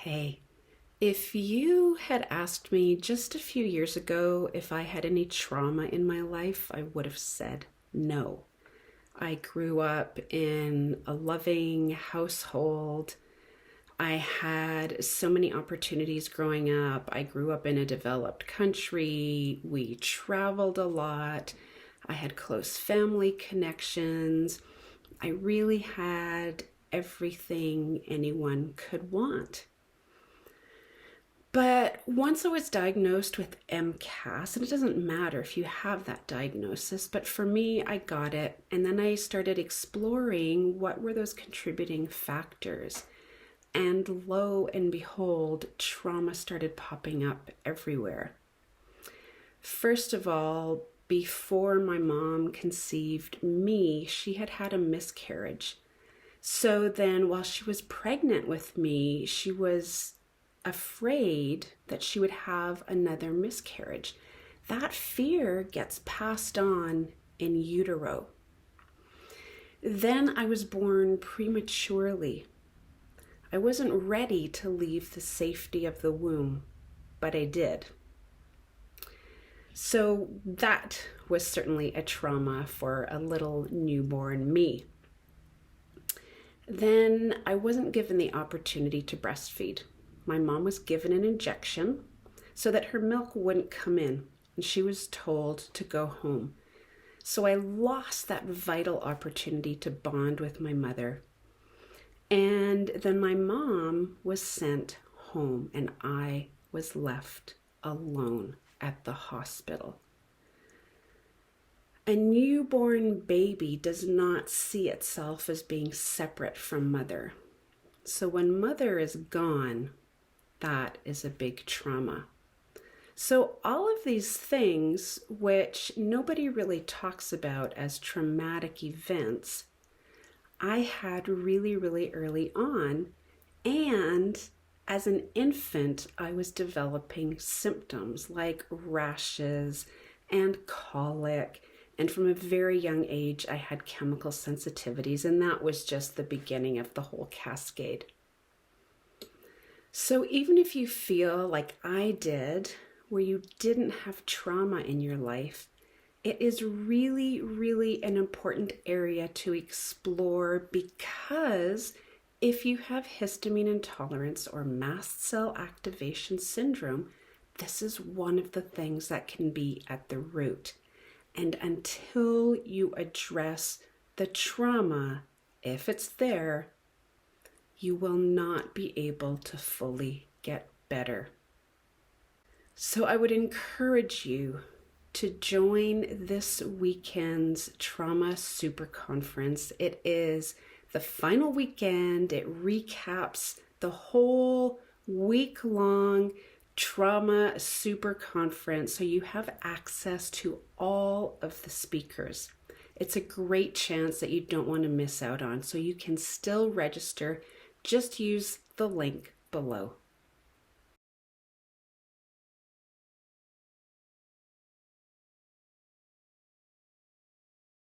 Hey, if you had asked me just a few years ago if I had any trauma in my life, I would have said no. I grew up in a loving household. I had so many opportunities growing up. I grew up in a developed country. We traveled a lot. I had close family connections. I really had everything anyone could want. But once I was diagnosed with MCAS, and it doesn't matter if you have that diagnosis, but for me, I got it. And then I started exploring what were those contributing factors. And lo and behold, trauma started popping up everywhere. First of all, before my mom conceived me, she had had a miscarriage. So then while she was pregnant with me, she was afraid that she would have another miscarriage. That fear gets passed on in utero. Then I was born prematurely. I wasn't ready to leave the safety of the womb, but I did. So that was certainly a trauma for a little newborn me. Then I wasn't given the opportunity to breastfeed. My mom was given an injection so that her milk wouldn't come in, and she was told to go home. So I lost that vital opportunity to bond with my mother. And then my mom was sent home, and I was left alone at the hospital. A newborn baby does not see itself as being separate from mother. So when mother is gone, that is a big trauma. So all of these things, which nobody really talks about as traumatic events, I had really, really early on. And as an infant, I was developing symptoms like rashes and colic. And from a very young age, I had chemical sensitivities, and that was just the beginning of the whole cascade. So even if you feel like I did, where you didn't have trauma in your life, it is really, really an important area to explore, because if you have histamine intolerance or mast cell activation syndrome, this is one of the things that can be at the root. And until you address the trauma, if it's there, you will not be able to fully get better. So I would encourage you to join this weekend's Trauma Super Conference. It is the final weekend. It recaps the whole week-long Trauma Super Conference, so you have access to all of the speakers. It's a great chance that you don't want to miss out on, so you can still register. Just use the link below.